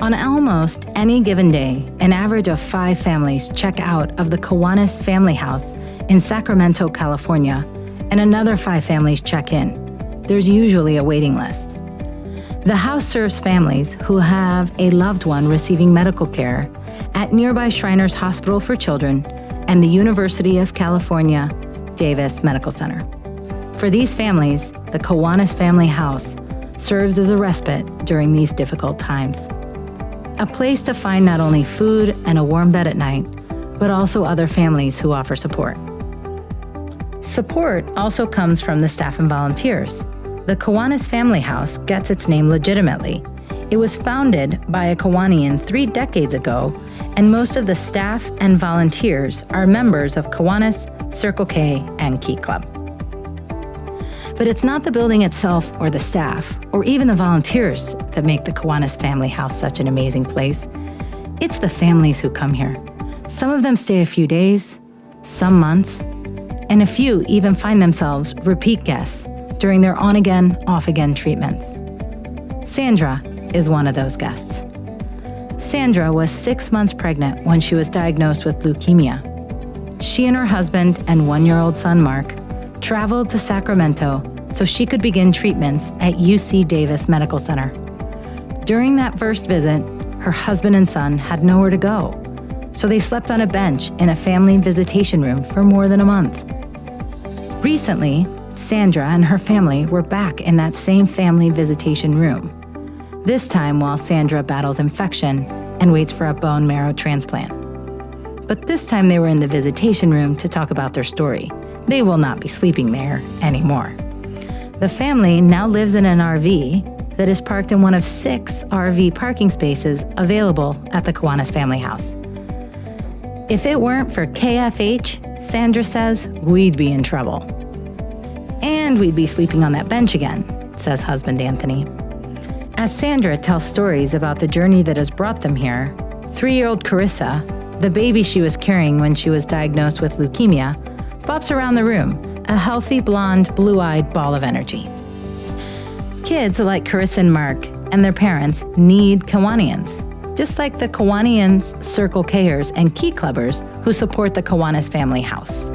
On almost any given day, an average of 5 families check out of the Kiwanis Family House in Sacramento, California, and another 5 families check in. There's usually a waiting list. The house serves families who have a loved one receiving medical care at nearby Shriners Hospital for Children and the University of California, Davis Medical Center. For these families, the Kiwanis Family House serves as a respite during these difficult times. A place to find not only food and a warm bed at night, but also other families who offer support. Support also comes from the staff and volunteers. The Kiwanis Family House gets its name legitimately. It was founded by a Kiwanian 3 decades ago, and most of the staff and volunteers are members of Kiwanis, Circle K, and Key Club. But it's not the building itself or the staff, or even the volunteers that make the Kiwanis Family House such an amazing place. It's the families who come here. Some of them stay a few days, some months, and a few even find themselves repeat guests during their on-again, off-again treatments. Sandra is one of those guests. Sandra was 6 months pregnant when she was diagnosed with leukemia. She and her husband and 1-year-old son, Mark, traveled to Sacramento so she could begin treatments at UC Davis Medical Center. During that first visit, her husband and son had nowhere to go, so they slept on a bench in a family visitation room for more than a month. Recently, Sandra and her family were back in that same family visitation room, this time while Sandra battles infection and waits for a bone marrow transplant. But this time they were in the visitation room to talk about their story. They will not be sleeping there anymore. The family now lives in an RV that is parked in one of 6 RV parking spaces available at the Kiwanis Family House. If it weren't for KFH, Sandra says, we'd be in trouble. And we'd be sleeping on that bench again, says husband Anthony. As Sandra tells stories about the journey that has brought them here, 3-year-old Carissa, the baby she was carrying when she was diagnosed with leukemia, bops around the room, a healthy, blonde, blue-eyed ball of energy. Kids like Carissa and Mark and their parents need Kiwanians, just like the Kiwanians, Circle Kers, and Key Clubbers who support the Kiwanis Family House.